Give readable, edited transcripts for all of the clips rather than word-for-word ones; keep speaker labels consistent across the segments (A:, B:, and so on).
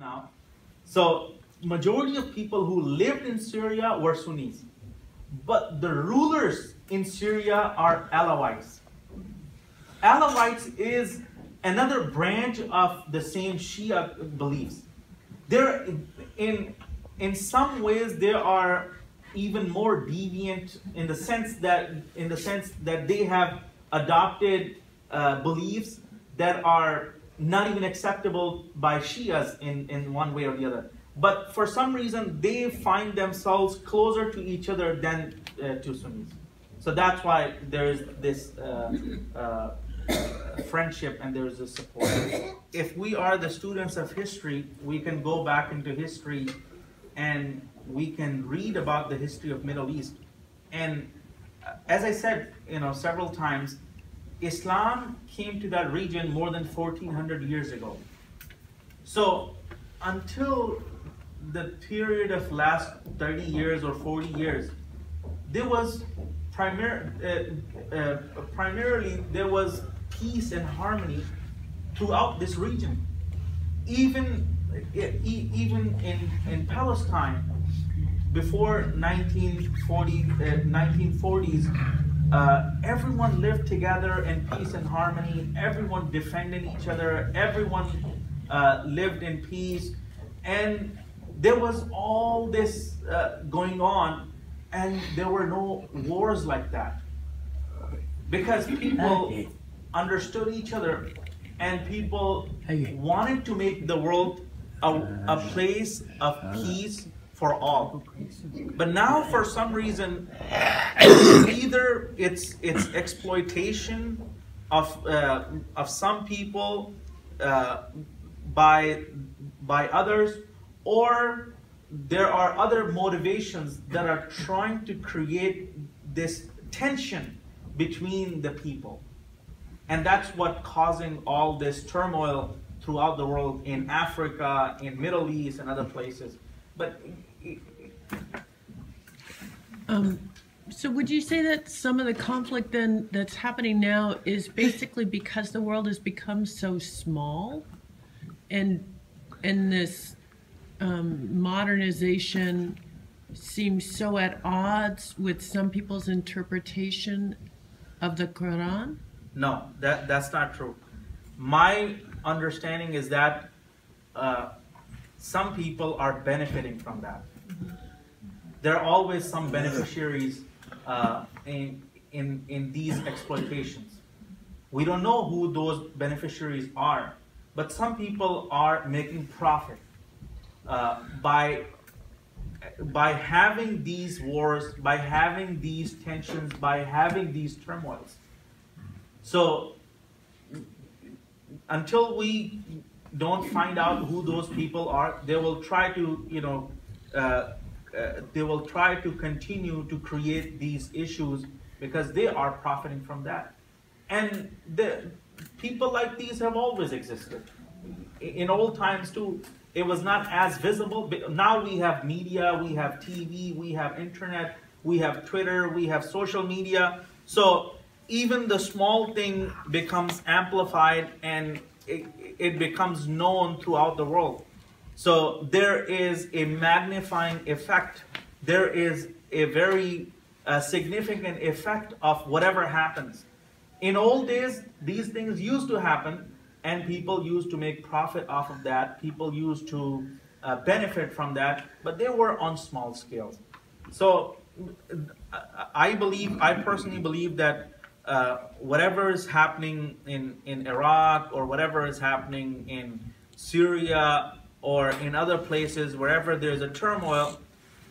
A: now. So majority of people who lived in Syria were Sunnis. But the rulers in Syria are Alawites. Alawites is another branch of the same Shia beliefs. They're in some ways they are even more deviant in the sense that they have adopted beliefs that are not even acceptable by Shias in one way or the other. But for some reason, they find themselves closer to each other than to Sunnis. So that's why there is this friendship and there is this support. If we are the students of history, we can go back into history and we can read about the history of Middle East. And as I said, several times, Islam came to that region more than 1400 years ago. So until the period of last 30 years or 40 years, there was primarily there was peace and harmony throughout this region. Even in Palestine, before 1940s, everyone lived together in peace and harmony. Everyone defended each other. Everyone lived in peace, and there was all this going on, and there were no wars like that because people understood each other, and people wanted to make the world a place of peace for all. But now, for some reason, either it's exploitation of some people by others, or there are other motivations that are trying to create this tension between the people. And that's what causing all this turmoil throughout the world, in Africa, in Middle East, and other places. But
B: so would you say that some of the conflict then that's happening now is basically because the world has become so small, and this modernization seems so at odds with some people's interpretation of the Quran?
A: No, that's not true. My understanding is that some people are benefiting from that. There are always some beneficiaries in these exploitations. We don't know who those beneficiaries are, but some people are making profit by having these wars, by having these tensions, by having these turmoils. So until we don't find out who those people are, they will try to, they will try to continue to create these issues because they are profiting from that. And the people like these have always existed. In old times too, it was not as visible. But now we have media, we have TV, we have internet, we have Twitter, we have social media. So even the small thing becomes amplified and it becomes known throughout the world. So there is a magnifying effect. There is a very significant effect of whatever happens. In old days, these things used to happen, and people used to make profit off of that. People used to benefit from that, but they were on small scales. So I personally believe that whatever is happening in Iraq, or whatever is happening in Syria, or in other places, wherever there's a turmoil,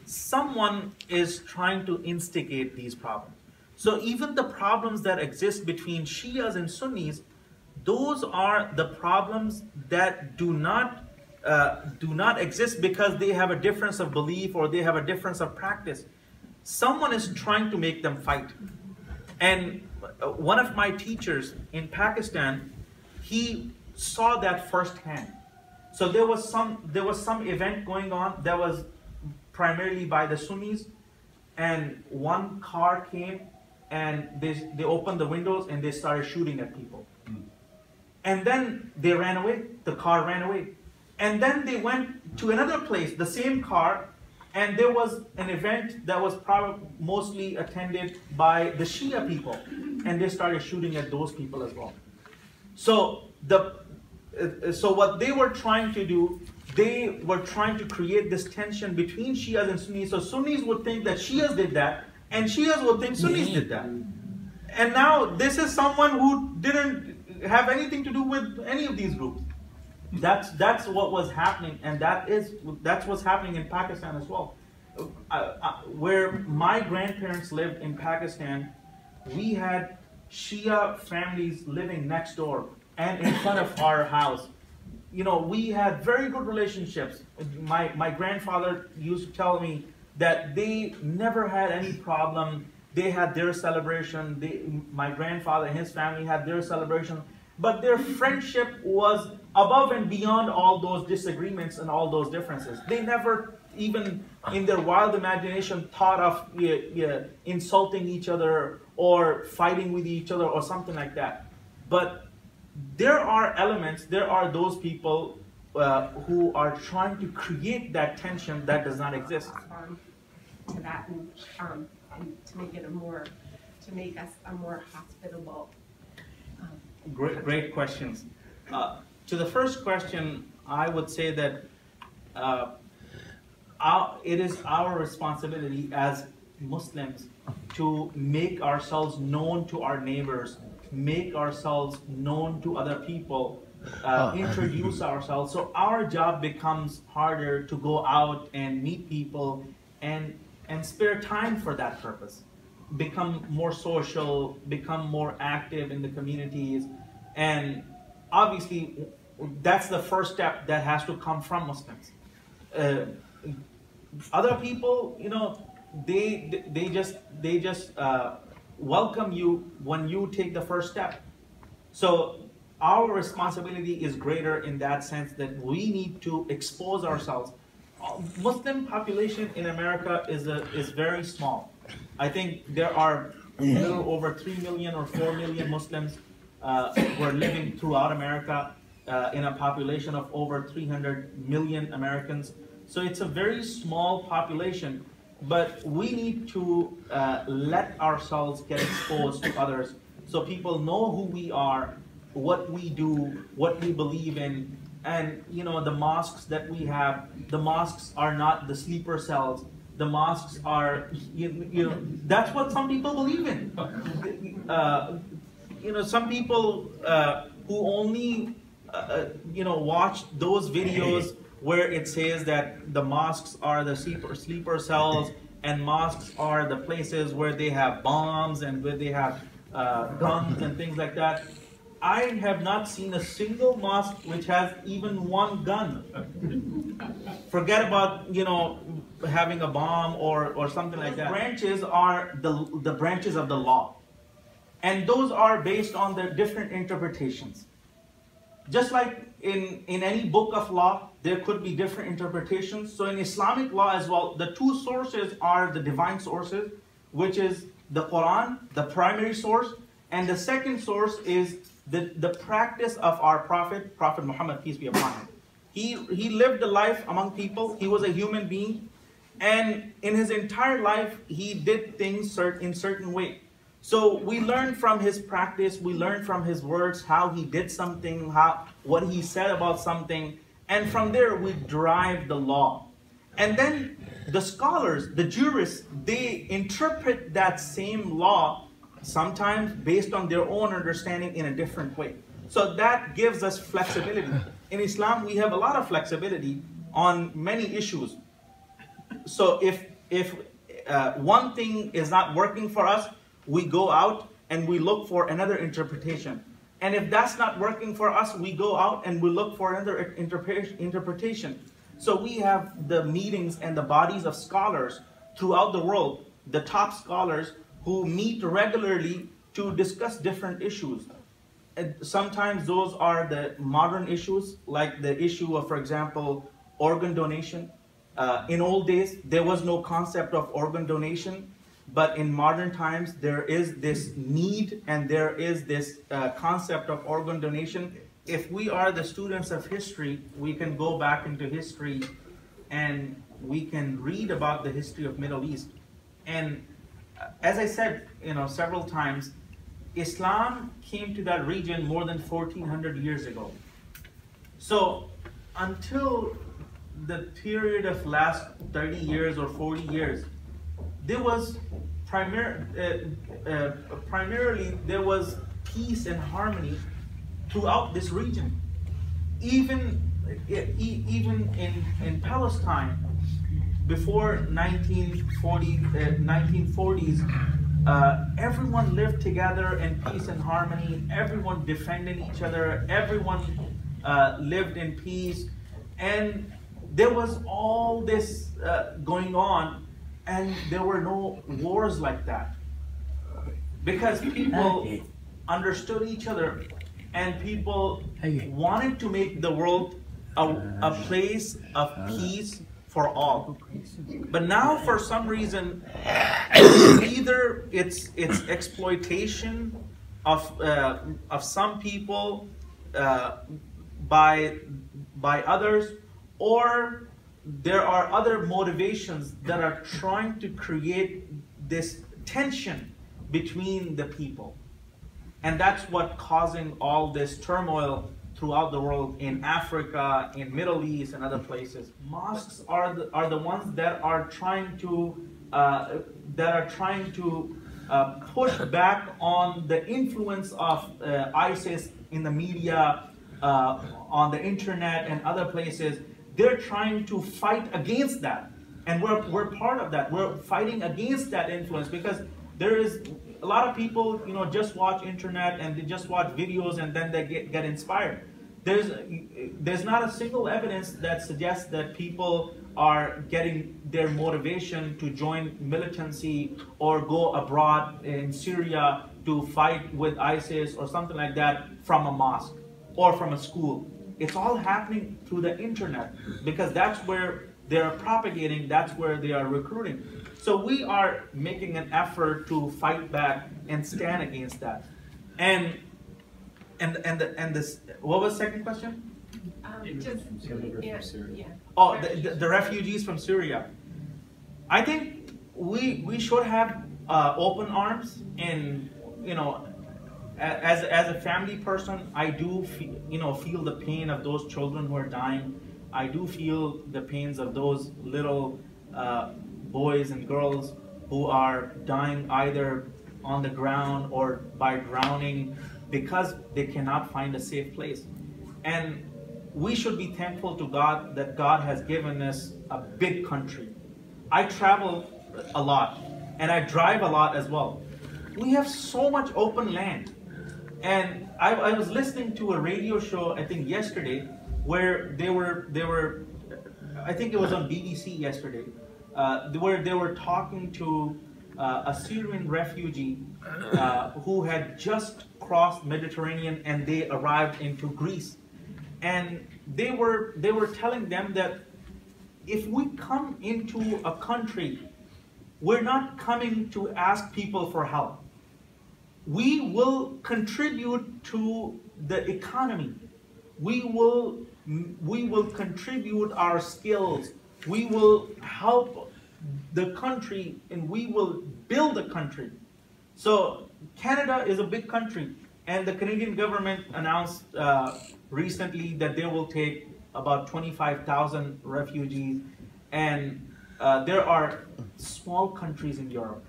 A: someone is trying to instigate these problems. So even the problems that exist between Shias and Sunnis, those are the problems that do not exist because they have a difference of belief or they have a difference of practice. Someone is trying to make them fight. And one of my teachers in Pakistan, he saw that firsthand. So there was some event going on that was primarily by the Sunnis, and one car came and they opened the windows and they started shooting at people. And then they ran away. The car ran away. And then they went to another place, the same car, and there was an event that was probably mostly attended by the Shia people, and they started shooting at those people as well. So what they were trying to do, they were trying to create this tension between Shias and Sunnis. So Sunnis would think that Shias did that, and Shias would think Sunnis did that. And now this is someone who didn't have anything to do with any of these groups. That's what was happening, and that's what's happening in Pakistan as well. Where my grandparents lived in Pakistan, we had Shia families living next door and in front of our house. You know, we had very good relationships. My grandfather used to tell me that they never had any problem. They had their celebration. My grandfather and his family had their celebration. But their friendship was above and beyond all those disagreements and all those differences. They never, even in their wild imagination, thought of insulting each other or fighting with each other or something like that. But there are elements, there are those people who are trying to create that tension that does not exist.
C: To that and to make it to make us a more hospitable.
A: Great questions. To the first question, I would say that it is our responsibility as Muslims to make ourselves known to our neighbors, make ourselves known to other people, introduce ourselves. So our job becomes harder to go out and meet people and spare time for that purpose. Become more social, become more active in the communities, and obviously that's the first step that has to come from Muslims. Other people, you know, they just welcome you when you take the first step. So our responsibility is greater in that sense that we need to expose ourselves. Muslim population in America is very small. I think there are a little over 3 million or 4 million Muslims who are living throughout America in a population of over 300 million Americans. So it's a very small population, but we need to let ourselves get exposed to others so people know who we are, what we do, what we believe in. And you know, the mosques that we have, the mosques are not the sleeper cells. The mosques are, you know, that's what some people believe in. You know, some people who only, you know, watch those videos where it says that the mosques are the sleeper cells and mosques are the places where they have bombs and where they have guns and things like that. I have not seen a single mosque which has even one gun. Forget about, you know, having a bomb or something like that. Branches are the branches of the law. And those are based on the different interpretations. Just like in any book of law, there could be different interpretations. So in Islamic law as well, the two sources are the divine sources, which is the Quran, the primary source, and the second source is the practice of our Prophet Muhammad, peace be upon him. He lived a life among people. He was a human being. And in his entire life, he did things in certain way. So we learn from his practice, we learn from his words, how he did something, what he said about something. And from there, we derive the law. And then the scholars, the jurists, they interpret that same law sometimes based on their own understanding in a different way. So that gives us flexibility. In Islam, we have a lot of flexibility on many issues. So if one thing is not working for us, we go out and we look for another interpretation. And if that's not working for us, we go out and we look for another interpretation. So we have the meetings and the bodies of scholars throughout the world, the top scholars who meet regularly to discuss different issues. And sometimes those are the modern issues, like the issue of, for example, organ donation. In old days, there was no concept of organ donation, but in modern times, there is this need and there is this concept of organ donation. if we are the students of history, we can go back into history and we can read about the history of Middle East. And as I said, several times, Islam came to that region more than 1400 years ago. So until the period of last 30 years or 40 years, there was primarily there was peace and harmony throughout this region. Even in Palestine, before 1940s, everyone lived together in peace and harmony. Everyone defended each other. Everyone lived in peace, and there was all this going on, and there were no wars like that because people understood each other, and people wanted to make the world a place of peace for all. But now, for some reason, either it's exploitation of some people by others, or there are other motivations that are trying to create this tension between the people. And that's what causing all this turmoil throughout the world, in Africa, in Middle East, and other places. Mosques are the ones that are trying to push back on the influence of ISIS in the media, on the internet, and other places. They're trying to fight against that, and we're part of that. We're fighting against that influence because there is a lot of people, just watch internet and they just watch videos and then they get inspired. There's not a single evidence that suggests that people are getting their motivation to join militancy or go abroad in Syria to fight with ISIS or something like that from a mosque or from a school. It's all happening through the internet because that's where they're propagating, that's where they are recruiting. So we are making an effort to fight back and stand against that. And this, what was the second question? Oh, the refugees from Syria. I think we should have open arms, and as a family person, I do feel the pain of those children who are dying. I do feel the pains of those little boys and girls who are dying either on the ground or by drowning because they cannot find a safe place. And we should be thankful to God that God has given us a big country. I travel a lot and I drive a lot as well. We have so much open land. And I was listening to a radio show, I think yesterday, where they were I think it was on BBC yesterday, where they were talking to a Syrian refugee who had just crossed Mediterranean and they arrived into Greece. And they were telling them that if we come into a country, we're not coming to ask people for help. We will contribute to the economy. We will contribute our skills. We will help the country, and we will build the country. So Canada is a big country, and the Canadian government announced recently that they will take about 25,000 refugees, and there are small countries in Europe,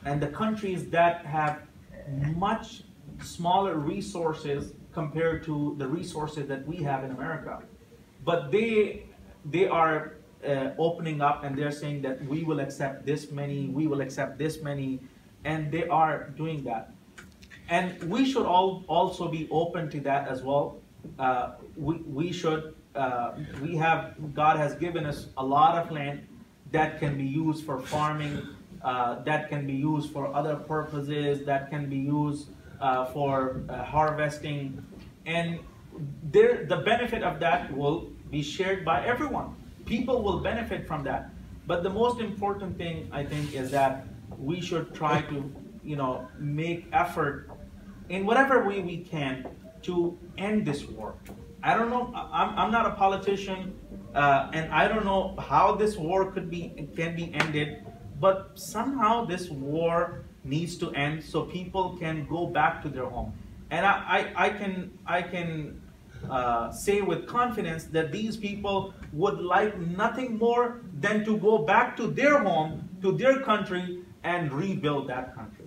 A: and the countries that have much smaller resources compared to the resources that we have in America, but they are opening up, and they're saying that we will accept this many, we will accept this many, and they are doing that. And we should also be open to that as well. God has given us a lot of land that can be used for farming, that can be used for other purposes, that can be used for harvesting, and the benefit of that will be shared by everyone. People will benefit from that. But the most important thing, I think, is that we should try to, make effort in whatever way we can to end this war. I don't know. I'm not a politician, and I don't know how this war can be ended. But somehow this war needs to end so people can go back to their home. And I can say with confidence that these people would like nothing more than to go back to their home, to their country, and rebuild that country.